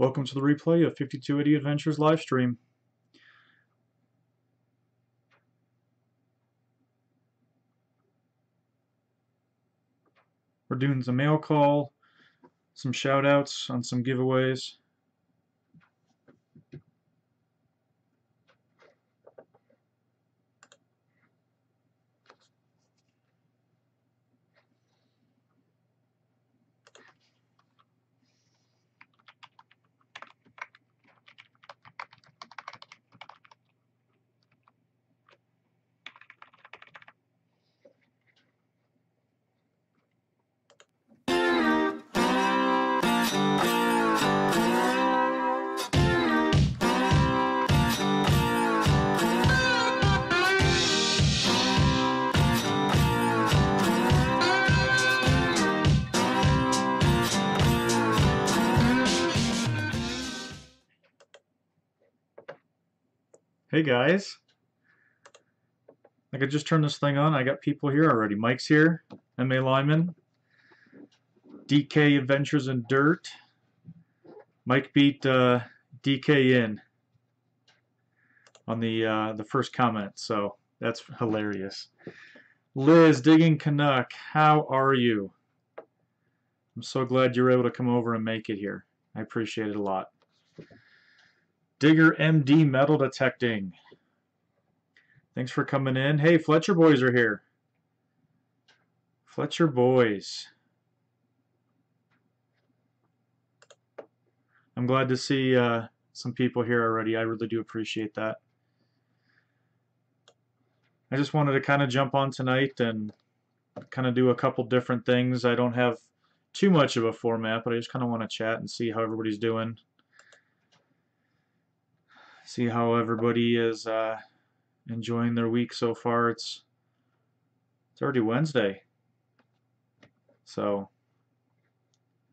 Welcome to the replay of 5280 Adventures livestream. We're doing some mail call, some shout outs on some giveaways. Hey guys, I could just turn this thing on. I got people here already. Mike's here, M.A. Lyman, DK Adventures in Dirt. Mike beat DK in on the first comment, so that's hilarious. Liz, Digging Canuck, how are you? I'm so glad you were able to come over and make it here. I appreciate it a lot. Digger MD Metal Detecting. Thanks for coming in. Hey, Fletcher boys are here. Fletcher boys. I'm glad to see some people here already. I really do appreciate that. I just wanted to kind of jump on tonight and kind of do a couple different things. I don't have too much of a format, but I just kind of want to chat and see how everybody's doing. See how everybody is enjoying their week so far. It's already Wednesday, so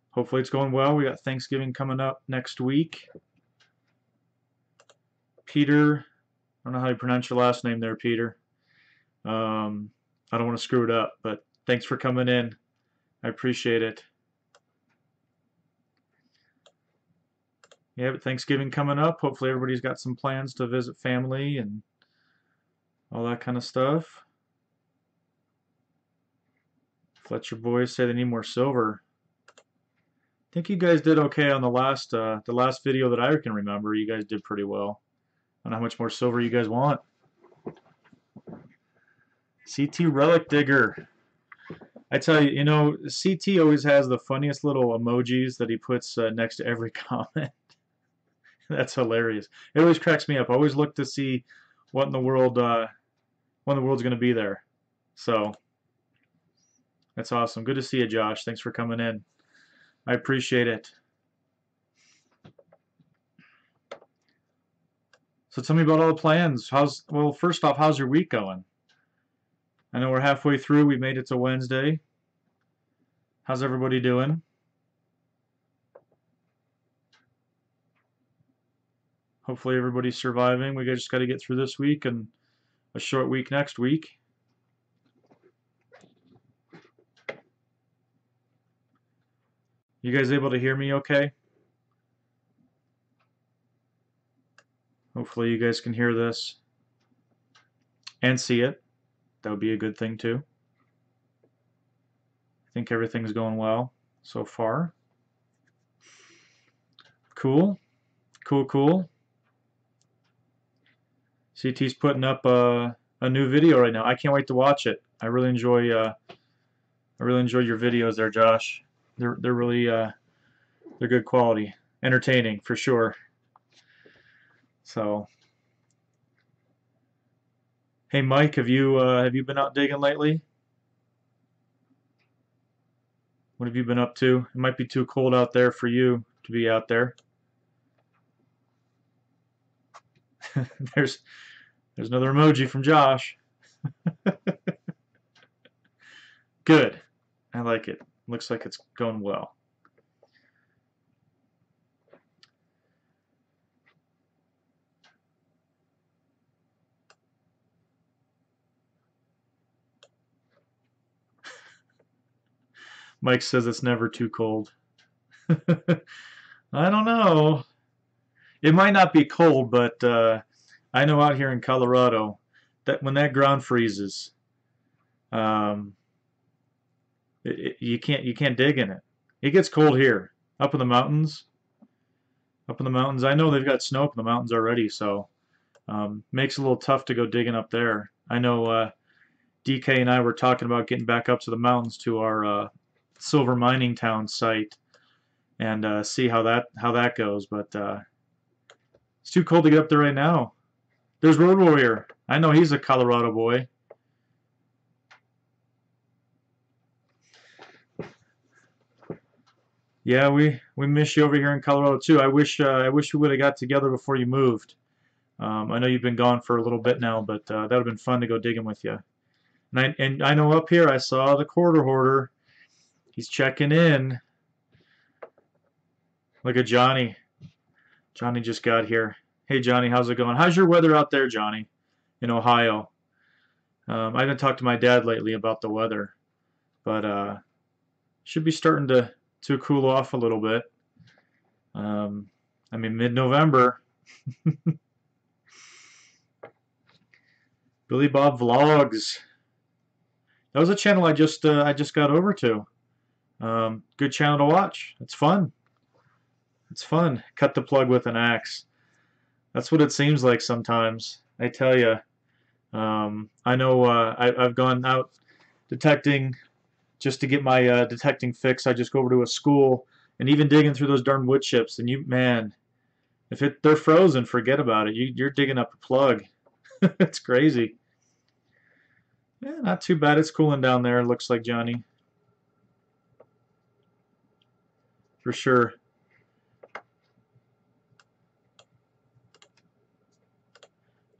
hopefully it's going well. We got Thanksgiving coming up next week. Peter, I don't know how you pronounce your last name there, Peter. I don't want to screw it up, but thanks for coming in. I appreciate it. Yeah, but Thanksgiving coming up. Hopefully everybody's got some plans to visit family and all that kind of stuff. Fletcher boys say they need more silver. I think you guys did okay on the last video that I can remember. You guys did pretty well. I don't know how much more silver you guys want. CT Relic Digger. I tell you, you know, CT always has the funniest little emojis that he puts next to every comment. That's hilarious. It always cracks me up. I always look to see what in the world, when the world's going to be there. So that's awesome. Good to see you, Josh. Thanks for coming in. I appreciate it. So tell me about all the plans. Well, first off, how's your week going? I know we're halfway through. We made it to Wednesday. How's everybody doing? Hopefully everybody's surviving. We just got to get through this week and a short week next week. You guys able to hear me okay? Hopefully you guys can hear this and see it. That would be a good thing too. I think everything's going well so far. Cool. Cool, cool. CT's putting up a new video right now. I can't wait to watch it. I really enjoy your videos there, Josh. They're really they're good quality, entertaining for sure. So, hey Mike, have you been out digging lately? What have you been up to? It might be too cold out there for you to be out there. There's another emoji from Josh. Good. I like it. Looks like it's going well. Mike says it's never too cold. I don't know. It might not be cold, but I know out here in Colorado that when that ground freezes, um, you can't dig in it. It gets cold here, up in the mountains. Up in the mountains, I know they've got snow up in the mountains already, so makes it a little tough to go digging up there. I know DK and I were talking about getting back up to the mountains to our silver mining town site and see how that goes. But it's too cold to get up there right now. There's Road Warrior. I know he's a Colorado boy. Yeah, we miss you over here in Colorado too. I wish we would have got together before you moved. I know you've been gone for a little bit now, but that would have been fun to go digging with you. And I know up here I saw the quarter hoarder. He's checking in. Look at Johnny. Johnny just got here. Hey Johnny, how's it going? How's your weather out there, Johnny, in Ohio? I haven't talked to my dad lately about the weather, but should be starting to cool off a little bit. I mean, mid-November. Billy Bob Vlogs. That was a channel I just got over to. Good channel to watch. It's fun. It's fun. Cut the plug with an axe. That's what it seems like sometimes. I tell you. I know I've gone out detecting just to get my detecting fix. I just go over to a school and even digging through those darn wood chips. And man, if they're frozen, forget about it. You're digging up a plug. It's crazy. Yeah, not too bad. It's cooling down there. Looks like Johnny, for sure.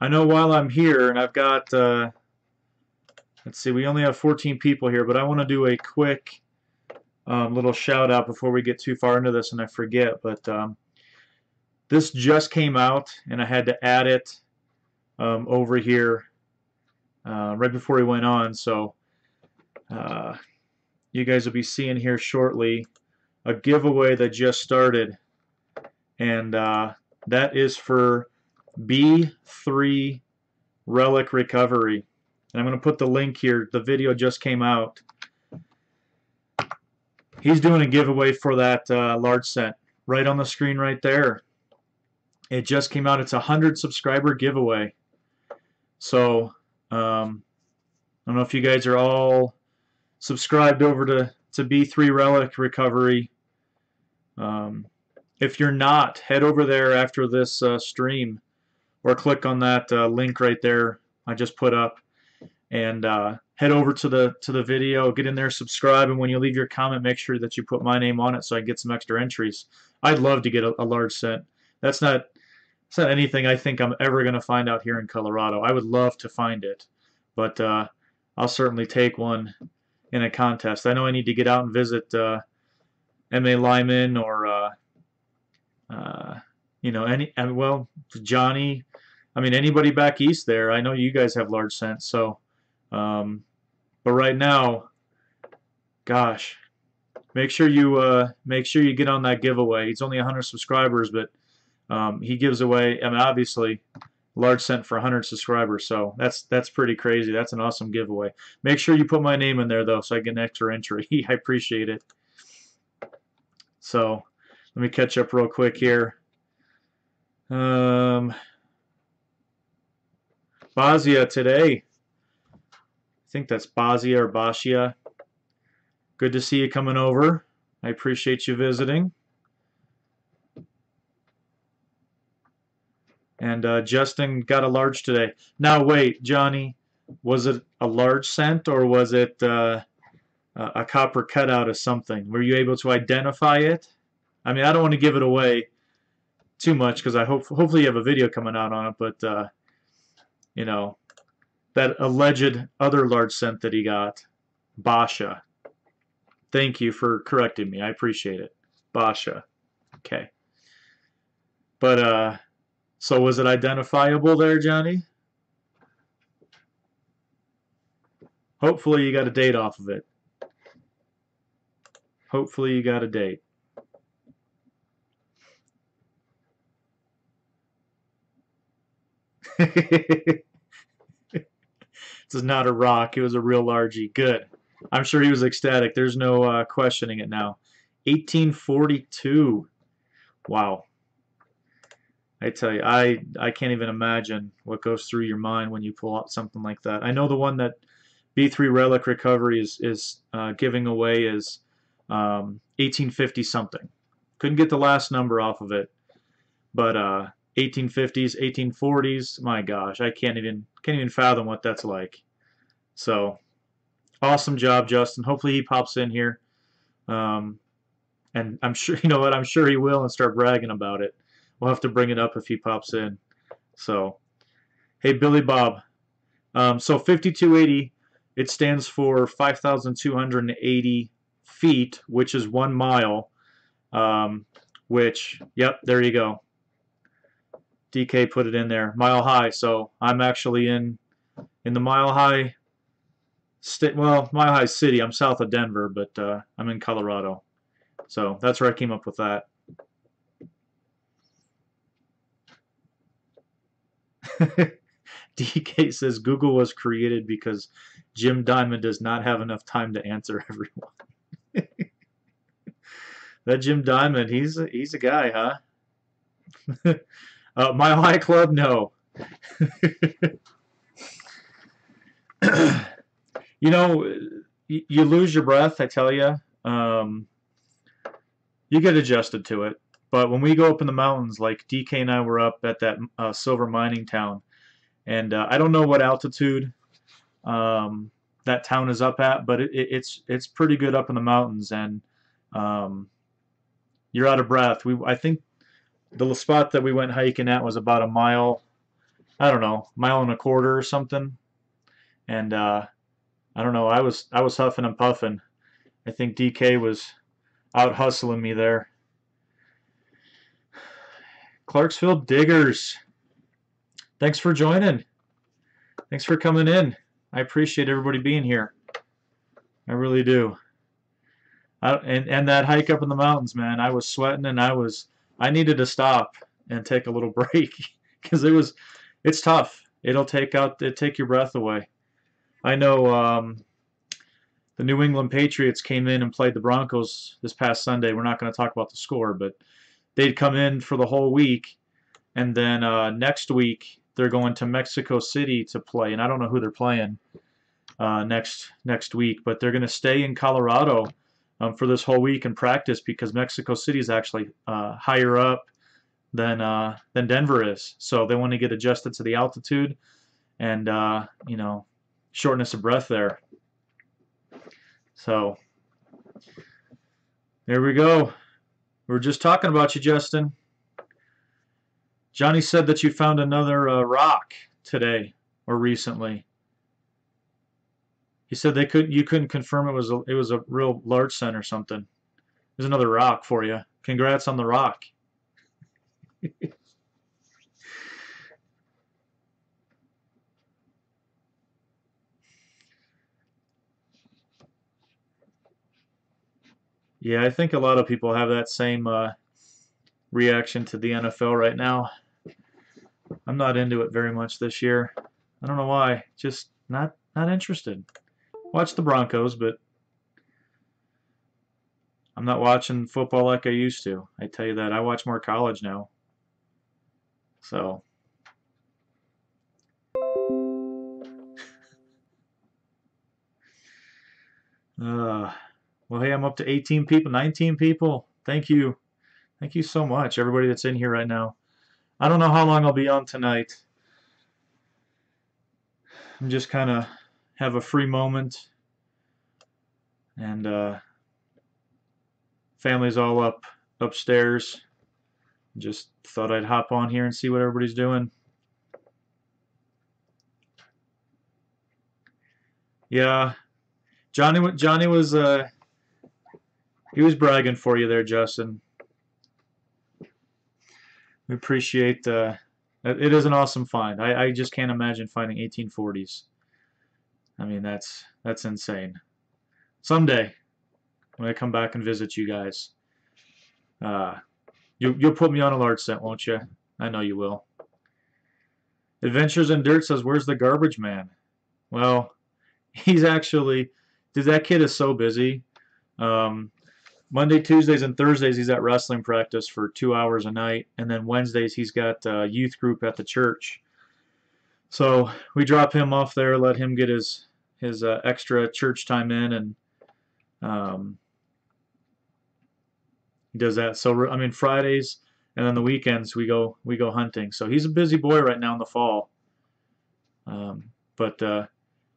I know while I'm here, and I've got, let's see, we only have 14 people here, but I want to do a quick little shout out before we get too far into this and I forget. But this just came out, and I had to add it over here right before we went on. So you guys will be seeing here shortly a giveaway that just started, and that is for B3 Relic Recovery. And I'm going to put the link here. The video just came out. He's doing a giveaway for that large scent right on the screen right there. It just came out. It's a 100 subscriber giveaway. So I don't know if you guys are all subscribed over to B3 Relic Recovery. If you're not, head over there after this stream or click on that link right there I just put up and head over to the video, get in there, subscribe, and when you leave your comment, make sure that you put my name on it so I get some extra entries. I'd love to get a large scent. It's not anything I think I'm ever going to find out here in Colorado. I would love to find it, but I'll certainly take one in a contest. I know I need to get out and visit M.A. Lyman or well, Johnny. I mean, anybody back east there. I know you guys have large scents, so. But right now, gosh, make sure you get on that giveaway. It's only 100 subscribers, but he gives away. I mean, obviously, large scent for 100 subscribers. So that's pretty crazy. That's an awesome giveaway. Make sure you put my name in there though, so I get an extra entry. I appreciate it. So let me catch up real quick here. Bazia today. I think that's Bazia or Bashia. Good to see you coming over. I appreciate you visiting. And Justin got a large today. Now wait, Johnny, was it a large cent or was it a copper cutout of something? Were you able to identify it? I mean, I don't want to give it away too much because I hopefully you have a video coming out on it, but you know, that alleged other large cent that he got, Basha. Thank you for correcting me. I appreciate it. Basha. Okay. But so was it identifiable there, Johnny? Hopefully you got a date off of it. Hopefully you got a date. This is not a rock. It was a real largie. Good. I'm sure he was ecstatic. There's no questioning it now. 1842. Wow. I tell you, I can't even imagine what goes through your mind when you pull out something like that. I know the one that B3 Relic Recovery is giving away is 1850 something. Couldn't get the last number off of it, but 1850s, 1840s. My gosh, I can't even fathom what that's like. So awesome job, Justin. Hopefully he pops in here, and I'm sure you know what I'm sure he will and start bragging about it. We'll have to bring it up if he pops in. So, hey, Billy Bob. So 5280, it stands for 5,280 feet, which is 1 mile. Which, yep, there you go. DK put it in there, Mile High. So I'm actually in the Mile High Mile High City. I'm south of Denver, but I'm in Colorado. So that's where I came up with that. DK says Google was created because Jim Diamond does not have enough time to answer everyone. That Jim Diamond, he's a guy, huh? Mile High Club, no. You know, you lose your breath, I tell you. You get adjusted to it. But when we go up in the mountains, like DK and I were up at that silver mining town, and I don't know what altitude that town is up at, but it's pretty good up in the mountains, and you're out of breath. I think the spot that we went hiking at was about a mile, I don't know, mile and a quarter or something, and I don't know. I was huffing and puffing. I think DK was out hustling me there. Clarksville Diggers, thanks for joining. Thanks for coming in. I appreciate everybody being here. I really do. And that hike up in the mountains, man, I was sweating and I needed to stop and take a little break because it's tough. It'll take your breath away. I know the New England Patriots came in and played the Broncos this past Sunday. We're not going to talk about the score, but they'd come in for the whole week, and then next week they're going to Mexico City to play, and I don't know who they're playing next week, but they're going to stay in Colorado for this whole week and practice because Mexico City is actually higher up than Denver is, so they want to get adjusted to the altitude and you know, shortness of breath there. So there we go. We were just talking about you, Justin. Johnny said that you found another rock today or recently. He said you couldn't confirm it was a real larceny or something. There's another rock for you. Congrats on the rock. Yeah, I think a lot of people have that same reaction to the NFL right now. I'm not into it very much this year. I don't know why. Just not interested. Watch the Broncos, but I'm not watching football like I used to. I tell you that. I watch more college now. So. Well, hey, I'm up to 18 people, 19 people. Thank you. Thank you so much, everybody that's in here right now. I don't know how long I'll be on tonight. I'm just kind of have a free moment. And family's all upstairs. Just thought I'd hop on here and see what everybody's doing. Yeah, Johnny was he was bragging for you there, Justin. We appreciate it is an awesome find. I just can't imagine finding 1840s. I mean that's insane. Someday when I come back and visit you guys, you'll put me on a large scent, won't you? I know you will. Adventures in Dirt says, where's the garbage man? Well, he's actually, dude, that kid is so busy. Um, Monday, Tuesdays, and Thursdays he's at wrestling practice for 2 hours a night, and then Wednesdays he's got youth group at the church. So we drop him off there, let him get his extra church time in, and um, he does that. So I mean Fridays and then the weekends we go hunting. So he's a busy boy right now in the fall. But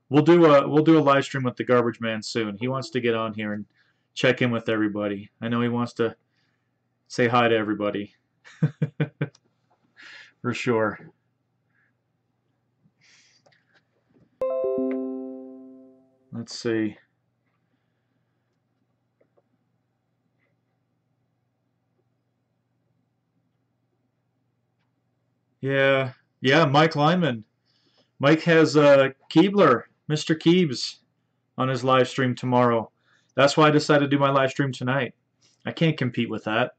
we'll do a live stream with the Garbage Man soon. He wants to get on here and check in with everybody. I know he wants to say hi to everybody. For sure. Let's see. Yeah, yeah, Mike Lyman. Mike has Keebler, Mr. Keebs, on his live stream tomorrow. That's why I decided to do my live stream tonight. I can't compete with that.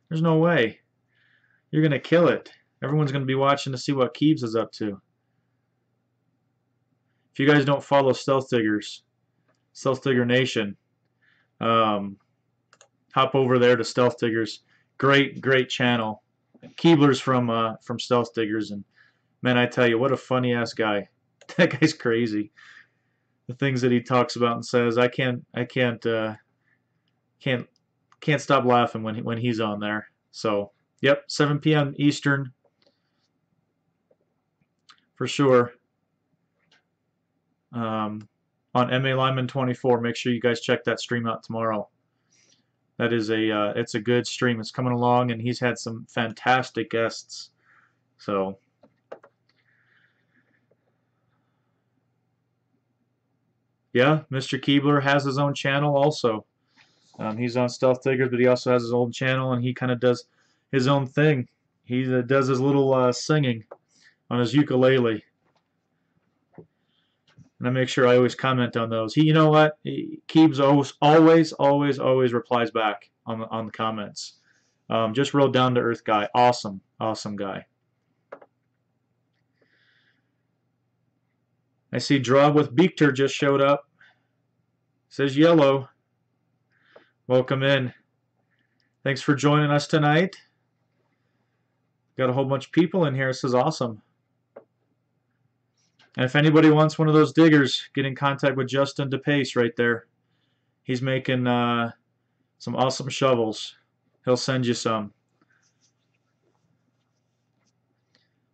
There's no way. You're going to kill it. Everyone's going to be watching to see what Keebs is up to. If you guys don't follow Stealth Diggers, Stealth Digger Nation, hop over there to Stealth Diggers. Great, great channel. Keebler's from Stealth Diggers, and man, I tell you, what a funny ass guy. That guy's crazy. The things that he talks about and says, I can't stop laughing when he's on there. So, yep, 7 p.m. Eastern, for sure. On MA Lyman 24. Make sure you guys check that stream out tomorrow. That is it's a good stream. It's coming along, and he's had some fantastic guests. So, yeah, Mr. Keebler has his own channel also. He's on Stealth Diggers, but he also has his own channel, and he kind of does his own thing. He does his little singing on his ukulele. And I make sure I always comment on those. You know what? Keebs always replies back on the comments. Just real down to earth guy. Awesome guy. I see Drog with Beekter just showed up. Says yellow. Welcome in. Thanks for joining us tonight. Got a whole bunch of people in here. This is awesome. And if anybody wants one of those diggers, get in contact with Justin DePace right there. He's making some awesome shovels. He'll send you some.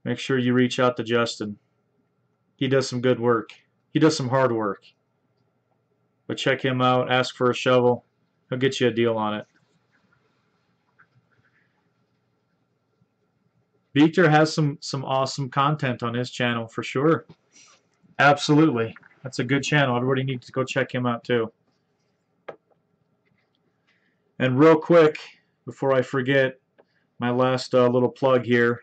Make sure you reach out to Justin. He does some good work. He does some hard work. But check him out. Ask for a shovel. He'll get you a deal on it. Beekter has some awesome content on his channel for sure. Absolutely. That's a good channel. Everybody needs to go check him out too. And real quick, before I forget, my last little plug here.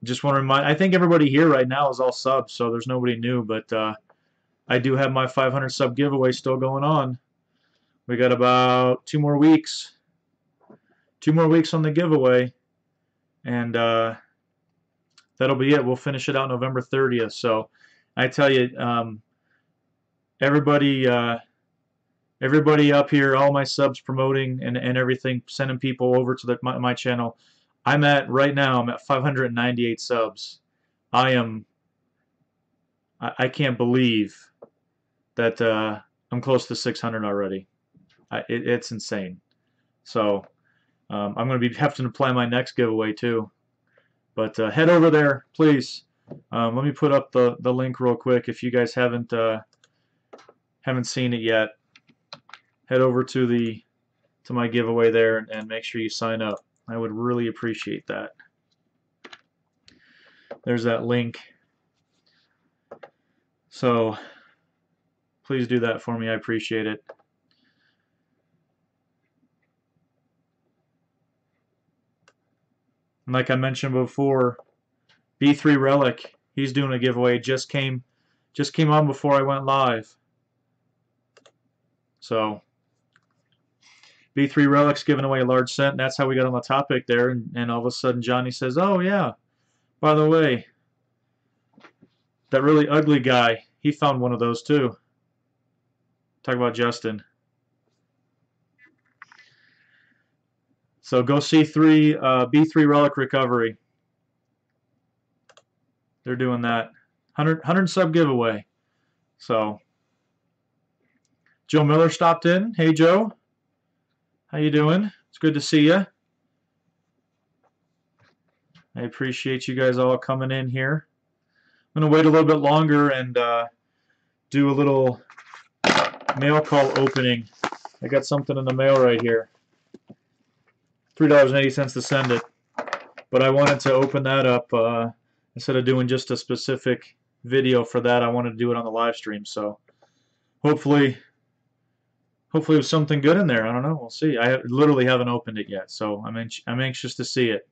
Just want to remind, I think everybody here right now is all subs, so there's nobody new, but I do have my 500 sub giveaway still going on. We got about 2 more weeks. 2 more weeks on the giveaway, and that'll be it. We'll finish it out November 30th. So I tell you, everybody up here, all my subs promoting and everything, sending people over to my channel. Right now, I'm at 598 subs. I can't believe that I'm close to 600 already. It's insane. So I'm going to be having to plan my next giveaway too. But head over there, please. Let me put up the link real quick if you guys haven't seen it yet. Head over to my giveaway there and make sure you sign up. I would really appreciate that. There's that link. So please do that for me. I appreciate it. And like I mentioned before, B3 Relic, he's doing a giveaway. Just came on before I went live. So B3 Relic's giving away a large cent, and that's how we got on the topic there. And all of a sudden Johnny says, "Oh yeah, By the way, that really ugly guy, he found one of those too. Talk about Justin. So go C3, B3 Relic Recovery. They're doing that. 100 sub giveaway. So Joe Miller stopped in. Hey Joe, how you doing? It's good to see you. I appreciate you guys all coming in here. I'm going to wait a little bit longer and do a little mail call opening. I got something in the mail right here. $3.80 to send it. But I wanted to open that up instead of doing just a specific video for that. I wanted to do it on the live stream. So hopefully there's something good in there. I don't know. We'll see. I literally haven't opened it yet, so I'm anxious to see it.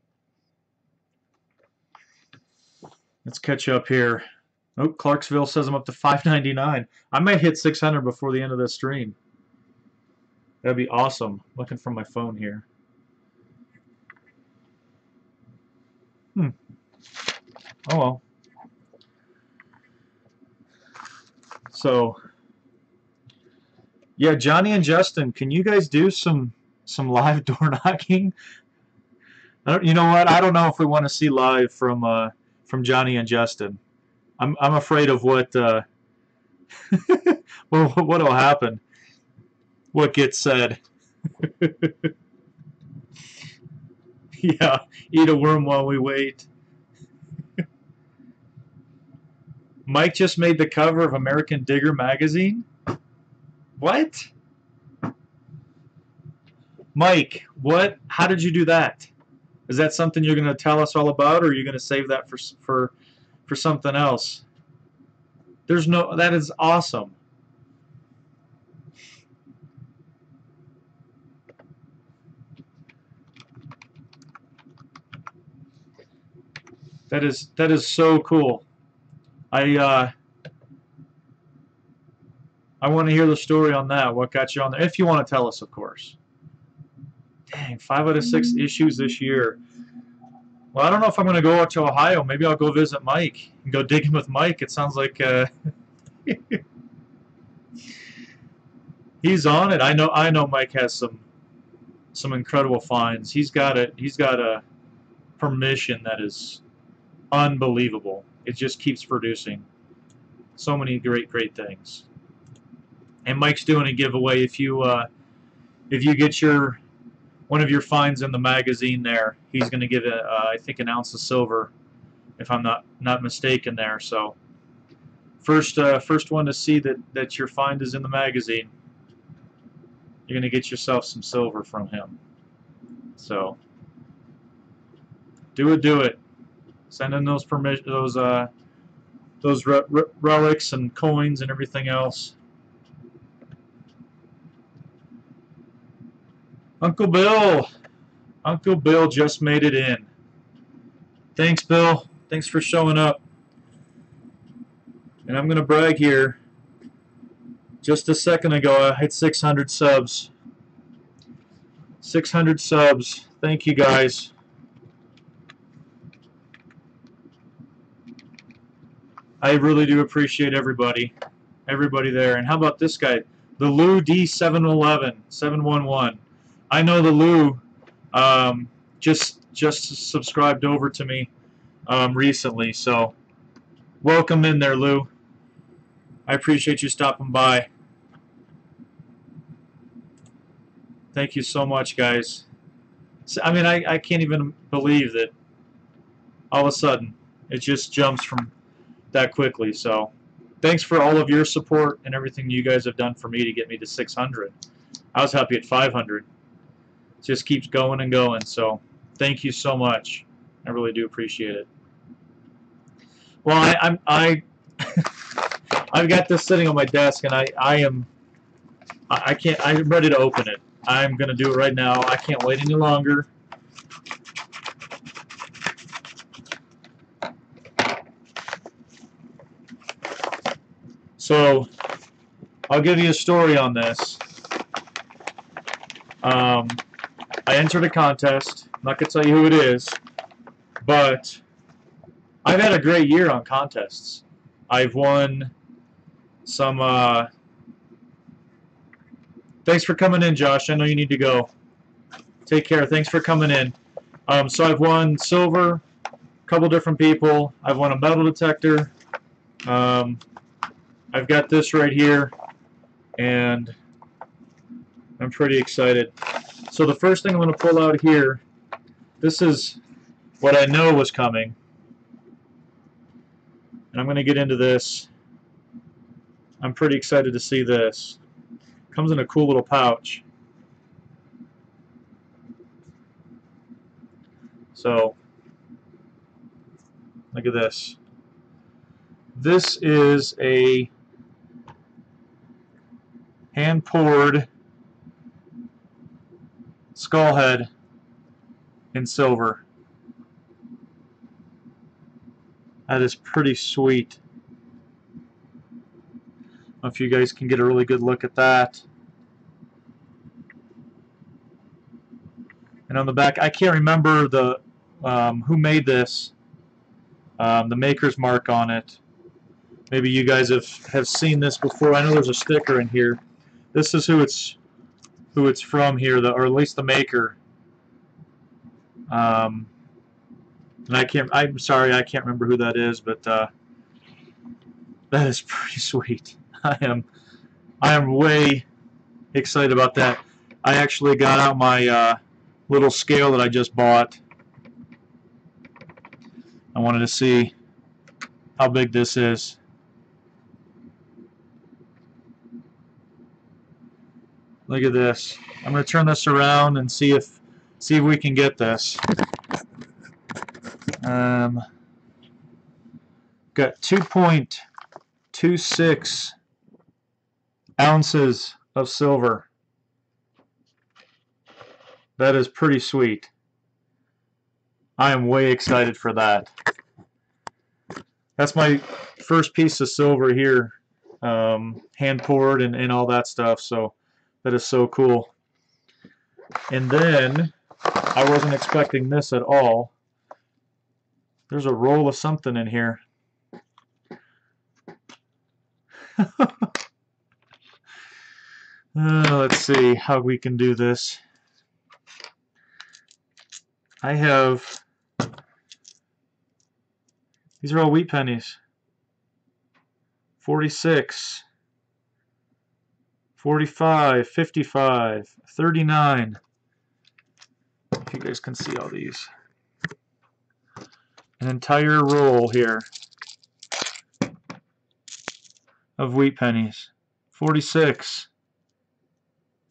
Let's catch up here. Oh, Clarksville says I'm up to 599. I might hit 600 before the end of this stream. That'd be awesome. Looking from my phone here. Oh well. So yeah, Johnny and Justin, can you guys do some live door knocking? You know what? I don't know if we want to see live from Johnny and Justin. I'm afraid of what what'll happen. What gets said. Yeah, eat a worm while we wait. Mike just made the cover of American Digger magazine? What? Mike, what? How did you do that? Is that something you're going to tell us all about, or are you going to save that for something else? That is awesome. That is so cool. I want to hear the story on that. What got you on there? If you want to tell us, of course. Dang, 5 out of 6 issues this year. Well, I don't know if I'm going to go out to Ohio. Maybe I'll go visit Mike and go digging with Mike. It sounds like he's on it. I know Mike has some incredible finds. He's got a permission that is unbelievable. It just keeps producing so many great things. And Mike's doing a giveaway if you get one of your finds in the magazine there. He's going to give I think an ounce of silver, if I'm not mistaken there. So first one to see that your find is in the magazine, you're going to get yourself some silver from him. So do it. Send in those relics and coins and everything else. Uncle Bill just made it in. Thanks, Bill. Thanks for showing up. And I'm going to brag here. Just a second ago, I hit 600 subs. 600 subs. Thank you, guys. I really do appreciate everybody there. And how about this guy, the Lou D711. I know the Lou just subscribed over to me recently, so welcome in there, Lou. I appreciate you stopping by. Thank you so much, guys. I mean, I can't even believe that all of a sudden it just jumps from that quickly. So thanks for all of your support and everything you guys have done for me to get me to 600. I was happy at 500. It just keeps going and going. So thank you so much. I really do appreciate it. Well, I've got this sitting on my desk, and I'm ready to open it. I'm gonna do it right now. I can't wait any longer. So I'll give you a story on this. I entered a contest. I'm not going to tell you who it is, but I've had a great year on contests. I've won some. Thanks for coming in, Josh. I know you need to go. Take care. Thanks for coming in. So I've won silver, a couple different people. I've won a metal detector. I've got this right here, and I'm pretty excited. So the first thing I'm going to pull out here, this is what I know was coming. And I'm going to get into this. I'm pretty excited to see this. Comes in a cool little pouch. So, look at this. This is a hand-poured skull head in silver. That is pretty sweet. I don't know if you guys can get a really good look at that. And on the back, I can't remember the who made this. The maker's mark on it. Maybe you guys have seen this before. I know there's a sticker in here. This is who it's from here, or at least the maker. And I'm sorry, I can't remember who that is, but that is pretty sweet. I am way excited about that. I actually got out my little scale that I just bought. I wanted to see how big this is. Look at this. I'm going to turn this around and see if we can get this. Got 2.26 ounces of silver. That is pretty sweet. I am way excited for that. That's my first piece of silver here, hand poured and all that stuff, so that is so cool. And then, I wasn't expecting this at all. There's a roll of something in here. Let's see how we can do this. I have, these are all wheat pennies. 46, 45, 55, 39. If you guys can see all these. An entire roll here of wheat pennies. 46,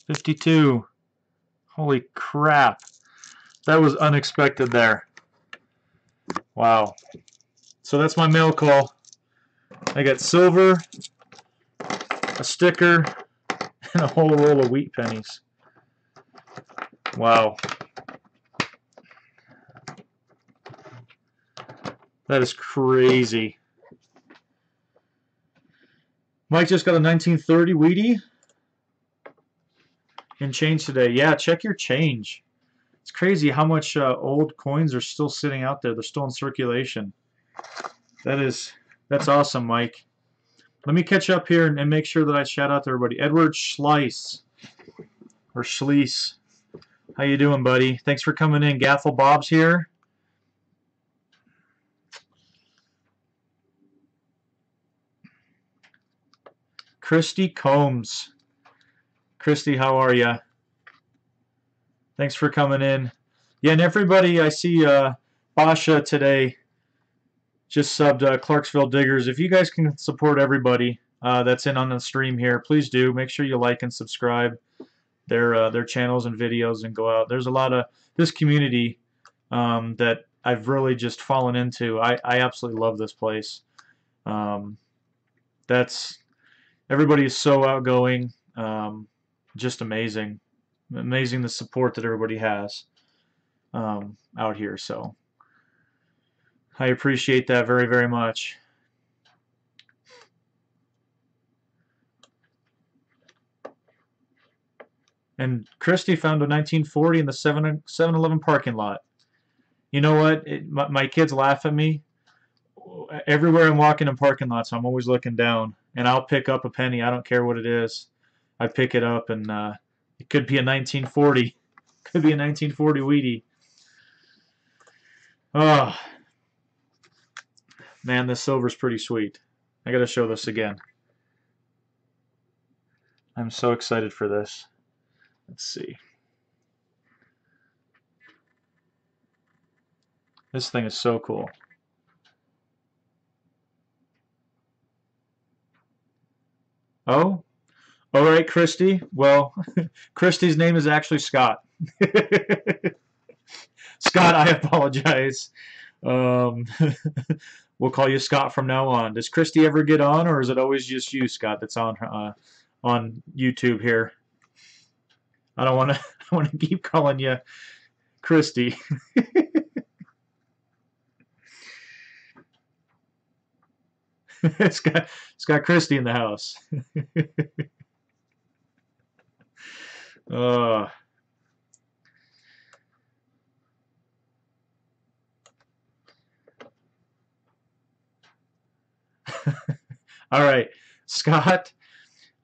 52. Holy crap. That was unexpected there. Wow. So that's my mail call. I got silver, a sticker, and a whole roll of wheat pennies. Wow. That is crazy. Mike just got a 1930 Wheatie in change today. Yeah, check your change. It's crazy how much old coins are still sitting out there. They're still in circulation. That's awesome, Mike. Let me catch up here and make sure that I shout out to everybody. Edward Schleiss, or Schleiss. How you doing, buddy? Thanks for coming in. Gaffel Bob's here. Christy Combs. Christy, how are you? Thanks for coming in. Yeah, and everybody, I see Basha today just subbed Clarksville Diggers. If you guys can support everybody that's in on the stream here, please do. Make sure you like and subscribe their channels and videos and go out. There's a lot of this community that I've really just fallen into. I absolutely love this place. Everybody is so outgoing, just amazing. Amazing the support that everybody has out here. So I appreciate that very, very much. And Christy found a 1940 in the 7-Eleven parking lot. You know what? My kids laugh at me, everywhere I'm walking in parking lots, I'm always looking down, and I'll pick up a penny. I don't care what it is. I pick it up, and it could be a 1940. Could be a 1940 Wheatie. Oh, man, this silver's pretty sweet. I got to show this again. I'm so excited for this. Let's see. This thing is so cool. Oh, all right, Christy. Well, Christy's name is actually Scott. Scott, I apologize. Um, we'll call you Scott from now on. Does Christy ever get on, or is it always just you, Scott, that's on YouTube here? I don't want to. I want to keep calling you Christy. it's got Christy in the house. uh, all right, Scott.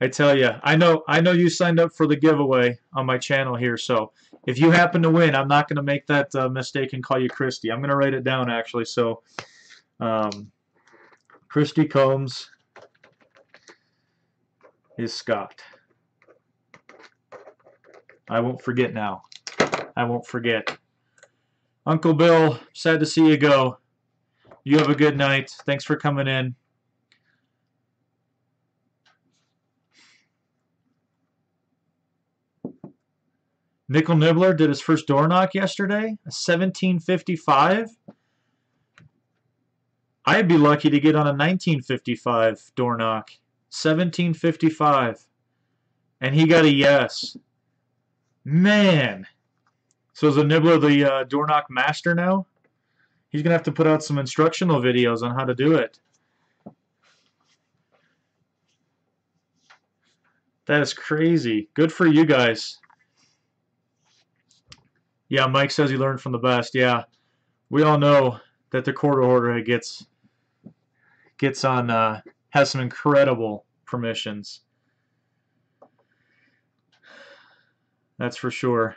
I tell you, I know you signed up for the giveaway on my channel here. So if you happen to win, I'm not going to make that mistake and call you Christy. I'm going to write it down actually. So, Christy Combs is Scott. I won't forget now. I won't forget. Uncle Bill, sad to see you go. You have a good night. Thanks for coming in. Nickel Nibbler did his first door knock yesterday. A 1755. I'd be lucky to get on a 1955 door knock. 1755. And he got a yes. Man. So is the Nibbler the door knock master now? He's going to have to put out some instructional videos on how to do it. That is crazy. Good for you guys. Yeah, Mike says he learned from the best. Yeah, we all know that the quarter order gets on has some incredible permissions. That's for sure.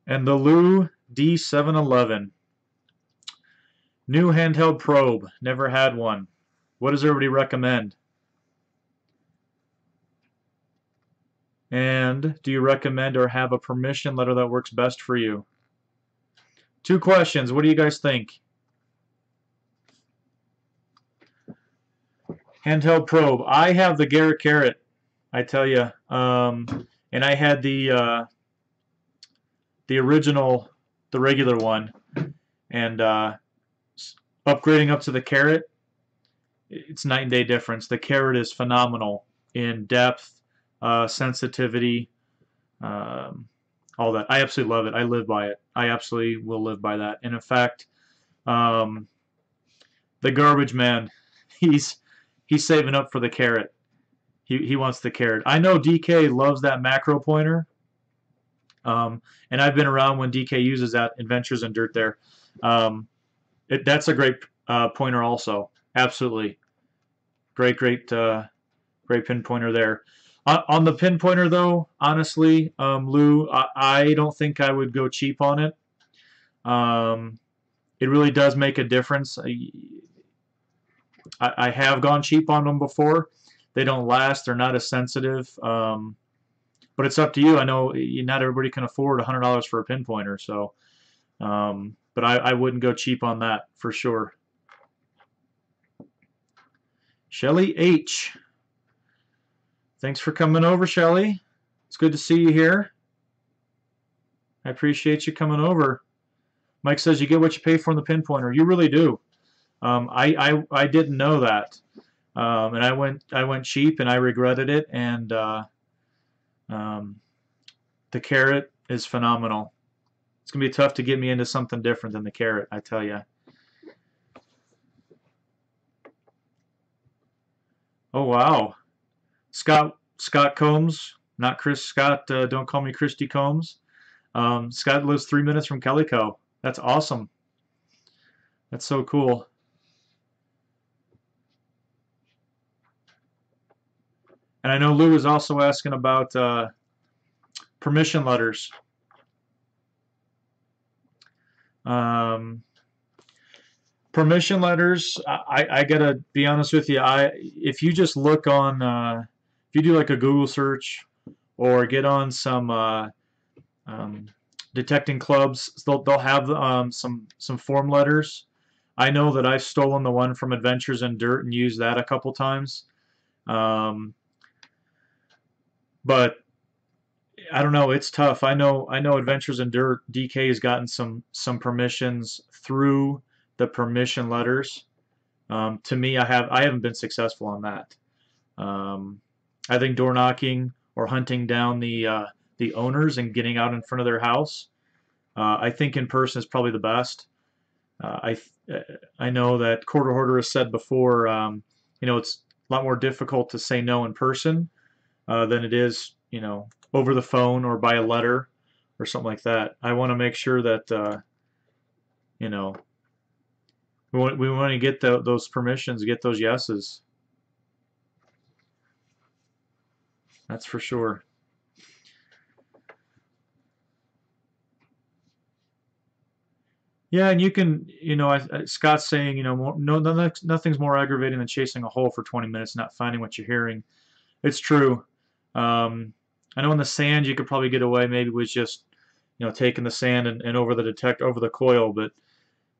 And the Lew D711. New handheld probe. Never had one. What does everybody recommend? And do you recommend or have a permission letter that works best for you? 2 questions. What do you guys think? Handheld probe. I have the Garrett Carrot, I tell you. And I had the original, the regular one. And upgrading up to the Carrot, it's night and day difference. The Carrot is phenomenal in depth, sensitivity, all that. I absolutely love it. I live by it. I absolutely will live by that. And in fact, the Garbage Man, he's saving up for the Carrot. He wants the Carrot. I know DK loves that macro pointer, and I've been around when DK uses that Adventures in Dirt there. That's a great pointer also. Absolutely. Great pinpointer there. On the pinpointer, though, honestly, Lou, I don't think I would go cheap on it. It really does make a difference. I have gone cheap on them before. They don't last. They're not as sensitive. But it's up to you. I know not everybody can afford $100 for a pinpointer, so. But I wouldn't go cheap on that for sure. Shelly H. Thanks for coming over, Shelly. It's good to see you here. I appreciate you coming over. Mike says you get what you pay for in the pinpointer. You really do. I didn't know that, and I went cheap, and I regretted it. And the Carrot is phenomenal. It's gonna be tough to get me into something different than the Carrot, I tell you. Oh wow. Scott Combs, not Chris Scott. Don't call me Christy Combs. Scott lives 3 minutes from Calico. That's awesome. That's so cool. And I know Lou was also asking about permission letters. Permission letters, I gotta be honest with you. If you just look on, if you do like a Google search or get on some um, detecting clubs, they'll have some form letters. I know that I've stolen the one from Adventures in Dirt and used that a couple times. Um, but I don't know. It's tough. I know Adventures in Dirt DK has gotten some permissions through the permission letters. To me, I haven't been successful on that. Um, I think door knocking or hunting down the owners and getting out in front of their house. I think in person is probably the best. I know that Quarter Hoarder has said before. It's a lot more difficult to say no in person than it is, over the phone or by a letter or something like that. I want to make sure that you know we want to get those permissions, get those yeses. That's for sure. Yeah, and you can, Scott's saying, no, nothing's more aggravating than chasing a hole for 20 minutes, not finding what you're hearing. It's true. Um, I know in the sand you could probably get away maybe with just, taking the sand and over the coil, but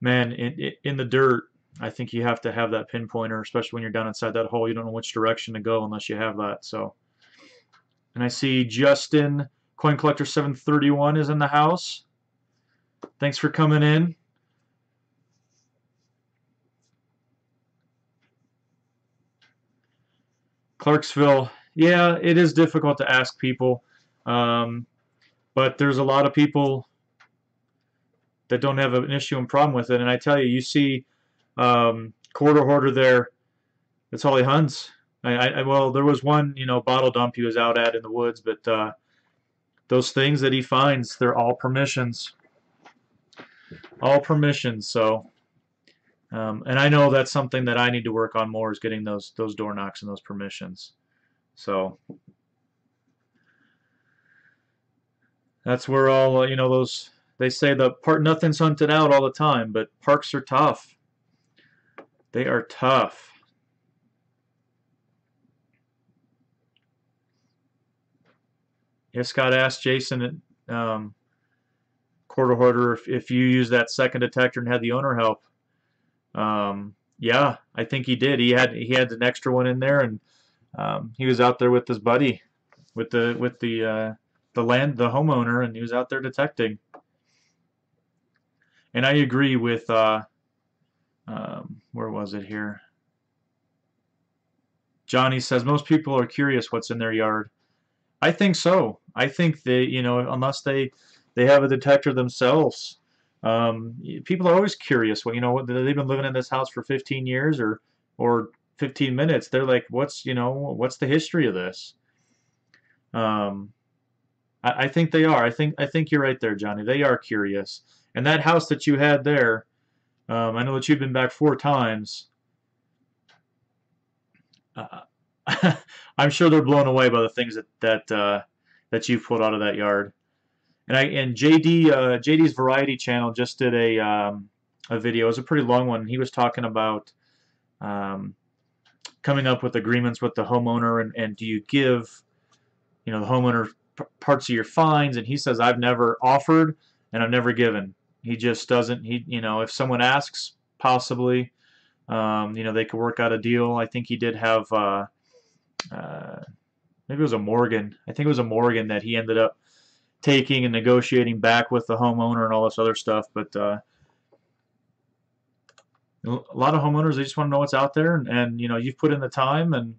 man, in the dirt, I think you have to have that pinpointer, especially when you're down inside that hole. You don't know which direction to go unless you have that. So, and I see Justin Coin Collector 731 is in the house. Thanks for coming in. Clarksville, yeah, it is difficult to ask people, um, but there's a lot of people that don't have an issue and problem with it. And I tell you, you see Quarter Hoarder there. That's all he hunts. Well, there was one, bottle dump he was out at in the woods, but those things that he finds, they're all permissions. So, and I know that's something that I need to work on more is getting those door knocks and those permissions. So that's where all those they say the part nothing's hunted out all the time, but parks are tough. They are tough. Yeah, Scott asked Jason Quarter Hoarder if you used that second detector and had the owner help. Yeah, I think he did. He had an extra one in there, and he was out there with his buddy, with the homeowner, and he was out there detecting. And I agree with where was it here? Johnny says most people are curious what's in their yard. I think so. I think they, unless they have a detector themselves, people are always curious. Well, they've been living in this house for 15 years or 15 minutes. They're like, what's the history of this? Um, I think they are. I think you're right there, Johnny. They are curious. And that house that you had there, I know that you've been back 4 times. Uh, I'm sure they're blown away by the things that you've pulled out of that yard. And JD's Variety Channel just did a video. It was a pretty long one. He was talking about um, coming up with agreements with the homeowner and do you give the homeowner parts of your fines? And he says I've never offered and I've never given. He just doesn't. If someone asks, possibly, they could work out a deal. I think he did have. Maybe it was a Morgan. I think it was a Morgan that he ended up taking and negotiating back with the homeowner and all this other stuff. But a lot of homeowners, they just want to know what's out there, and you've put in the time, and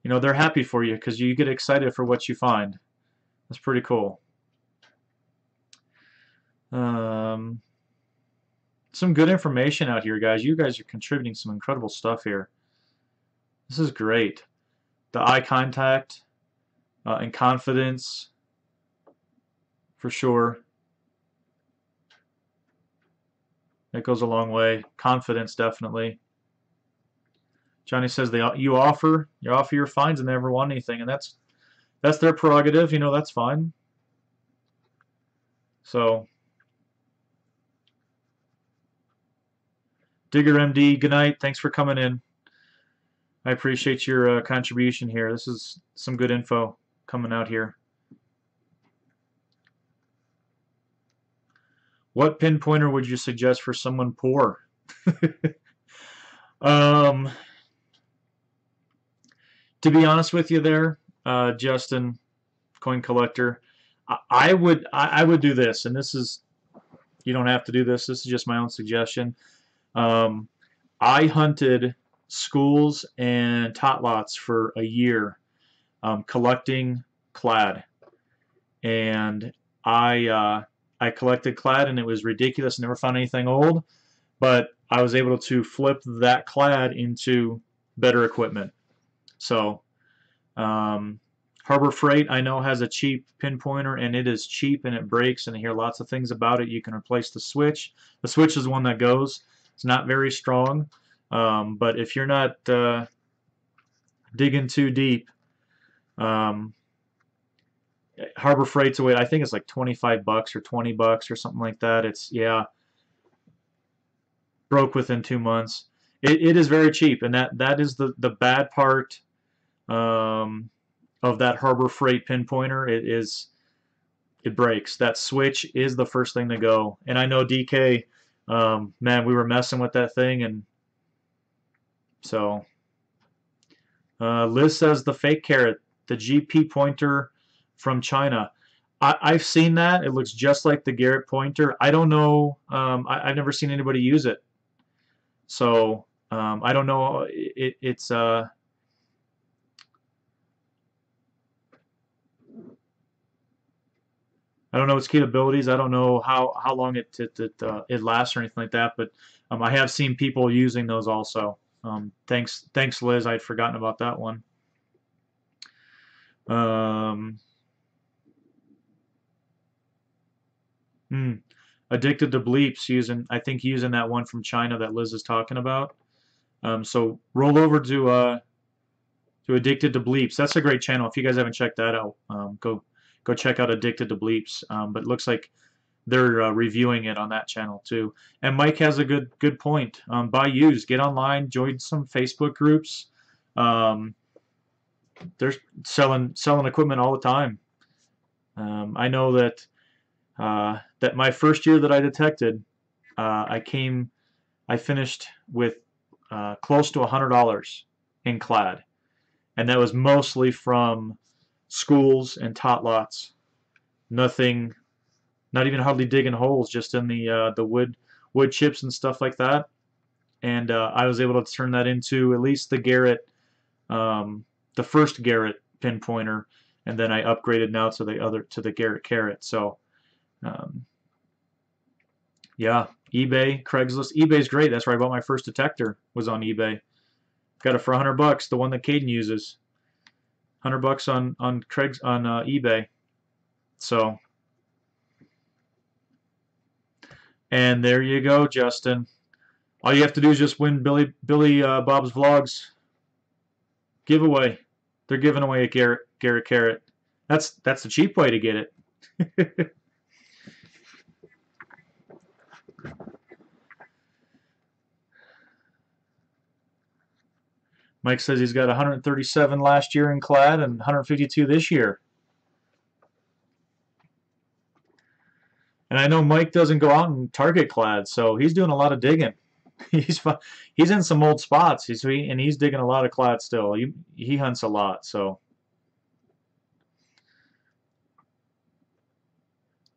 they're happy for you because you get excited for what you find. That's pretty cool. Some good information out here, guys. You guys are contributing some incredible stuff here. This is great. The eye contact and confidence, for sure. It goes a long way. Confidence, definitely. Johnny says you offer your fines and they never want anything, and that's their prerogative. You know, that's fine. So, Digger MD, good night. Thanks for coming in. I appreciate your contribution here. This is some good info coming out here. What pinpointer would you suggest for someone poor? To be honest with you there, Justin, Coin Collector, I would do this, and this is, you don't have to do this. This is just my own suggestion. I hunted schools and tot lots for a year, collecting clad, and I collected clad, and it was ridiculous. Never found anything old, but I was able to flip that clad into better equipment. So, Harbor Freight, I know, has a cheap pinpointer, and it is cheap and it breaks, and I hear lots of things about it. You can replace the switch. The switch is one that goes. It's not very strong, but if you're not digging too deep, Harbor Freight's away. I think it's like $25 or $20 or something like that. It's, yeah, broke within 2 months. It is very cheap, and that is the bad part of that Harbor Freight pinpointer. It breaks. That switch is the first thing to go. And I know DK, man, we were messing with that thing, and so Liz says the fake carrot, the GP pointer from China. I've seen that. It looks just like the Garrett pointer. I don't know. I've never seen anybody use it. So I don't know. It's I don't know its capabilities. I don't know how long it lasts or anything like that. But I have seen people using those also. Thanks, Liz. I'd forgotten about that one. Addicted to bleeps, I think using that one from China that Liz is talking about. So roll over to Addicted to Bleeps. That's a great channel. If you guys haven't checked that out, go check out Addicted to Bleeps. But it looks like they're reviewing it on that channel too. And Mike has a good point. Buy used, get online, join some Facebook groups. They're selling equipment all the time. I know that that my first year that I detected, I finished with close to $100 in clad, and that was mostly from schools and tot lots. Nothing, not even hardly digging holes, just in the wood chips and stuff like that. And I was able to turn that into at least the Garrett, the first Garrett pinpointer, and then I upgraded now to the Garrett Carrot. So. Yeah, eBay, Craigslist. eBay's great. That's where I bought my first detector. Was on eBay. Got it for $100. The one that Caden uses. $100 on eBay. So, and there you go, Justin. All you have to do is just win Billy Bob's Vlogs giveaway. They're giving away a Garrett Carrot. That's the cheap way to get it. Mike says he's got 137 last year in clad and 152 this year. And I know Mike doesn't go out and target clad, so he's doing a lot of digging. He's in some old spots, and he's digging a lot of clad still. He hunts a lot, so.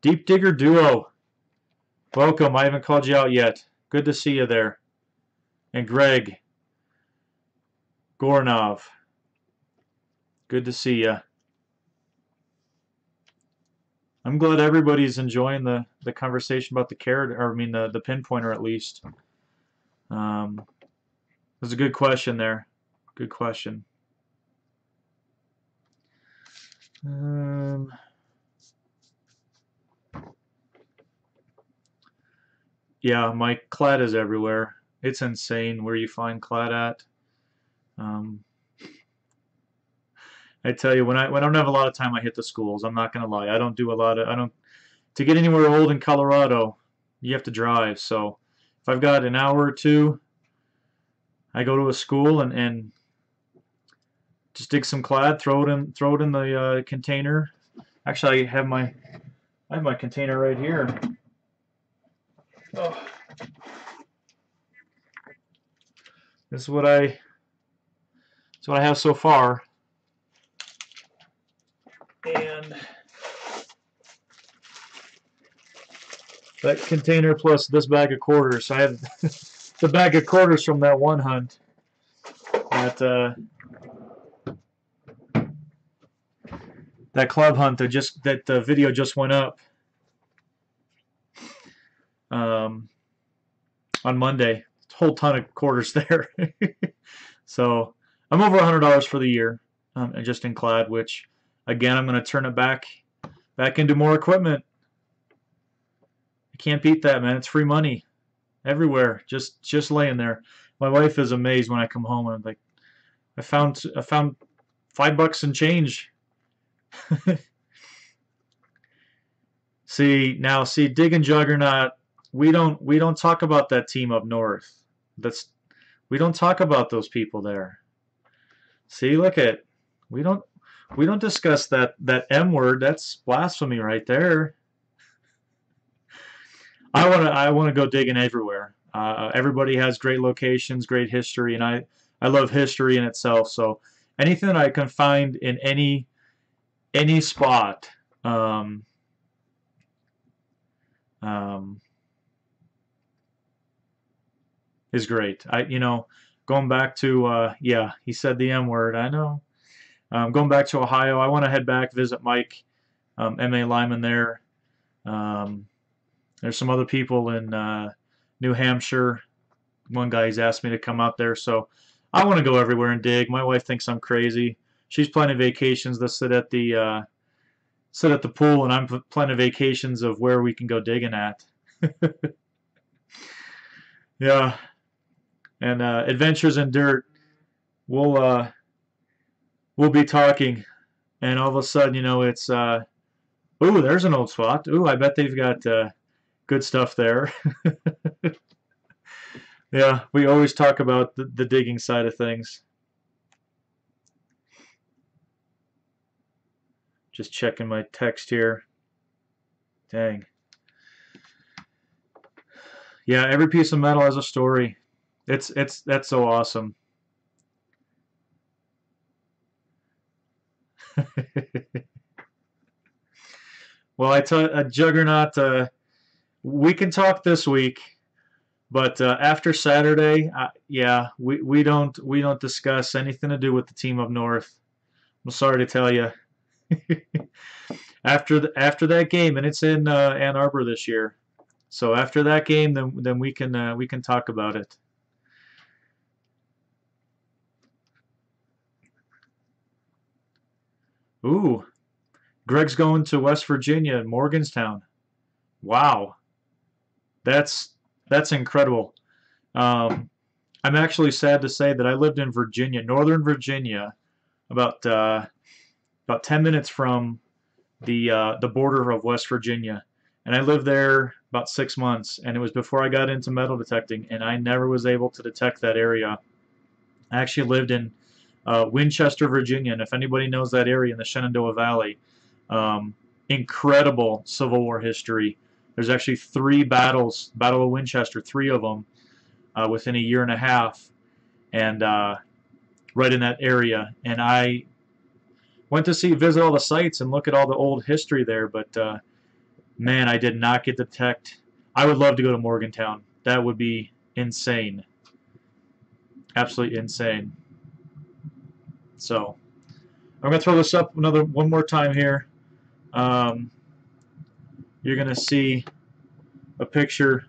Deep Digger Duo, welcome. I haven't called you out yet. Good to see you there. And Greg Gornov, good to see you. I'm glad everybody's enjoying the conversation about the carrot, or I mean the pinpointer at least. That's a good question there. Good question. Yeah, Mike, clad is everywhere. It's insane where you find clad at. I tell you, when I don't have a lot of time, I hit the schools. I'm not gonna lie. I don't do a lot of I don't to get anywhere old in Colorado. You have to drive. So if I've got an hour or two, I go to a school and just dig some clad, throw it in the container. Actually, I have my container right here. Oh. This is what I have so far. And that container plus this bag of quarters. So I have the bag of quarters from that one hunt. That club hunt that the video just went up on Monday. A whole ton of quarters there. So I'm over $100 for the year, and just in clad, which again I'm going to turn it back into more equipment. I can't beat that, man. It's free money everywhere, just laying there. My wife is amazed when I come home and I'm like, I found $5 and change. See, Dig and Juggernaut, we don't talk about that team up north. We don't talk about those people there. See, look at, we don't discuss that M word. That's blasphemy right there. I want to go digging everywhere. Everybody has great locations, great history, and I love history in itself. So anything that I can find in any spot, is great. Going back to yeah, he said the M word. I know. Going back to Ohio, I want to head back, visit Mike, M.A. Lyman there. There's some other people in New Hampshire. One guy's asked me to come out there, so I want to go everywhere and dig. My wife thinks I'm crazy. She's planning vacations to sit at the pool, and I'm planning vacations of where we can go digging at. Yeah, and Adventures in Dirt. We'll be talking, and all of a sudden, it's ooh, there's an old spot. Ooh, I bet they've got good stuff there. Yeah, we always talk about the digging side of things. Just checking my text here. Dang. Yeah, every piece of metal has a story. That's so awesome. Well, I tell Juggernaut, we can talk this week, but after Saturday, yeah, we don't discuss anything to do with the team up north. I'm sorry to tell you. After that game, and it's in Ann Arbor this year, so after that game, then we can talk about it. Ooh, Greg's going to West Virginia, Morgantown. Wow, that's incredible. I'm actually sad to say that I lived in Virginia, Northern Virginia, about 10 minutes from the border of West Virginia, and I lived there about 6 months, and it was before I got into metal detecting, and I never was able to detect that area. I actually lived in Winchester, Virginia, and if anybody knows that area in the Shenandoah Valley, incredible Civil War history. There's actually 3 battles, Battle of Winchester, 3 of them within a year and a half, and right in that area. And I went to visit all the sites and look at all the old history there, but man, I did not get to detect. I would love to go to Morgantown. That would be insane. Absolutely insane. So I'm going to throw this up one more time here. You're going to see a picture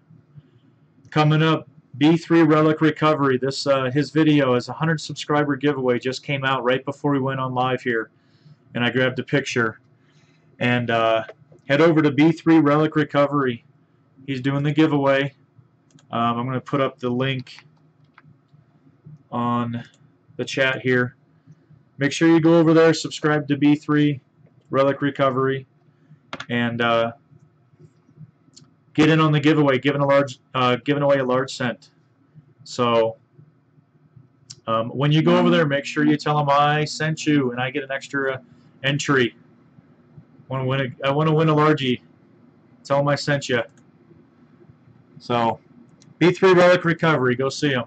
coming up. B3 Relic Recovery. This his video is a 100 subscriber giveaway. Just came out right before we went on live here, and I grabbed a picture. And head over to B3 Relic Recovery. He's doing the giveaway. I'm going to put up the link on the chat here. Make sure you go over there, subscribe to B3 Relic Recovery, and get in on the giveaway, giving away a large cent. So when you go over there, make sure you tell them I sent you, and I get an extra entry. I want to win a largie. Tell them I sent you. So B3 Relic Recovery, go see them.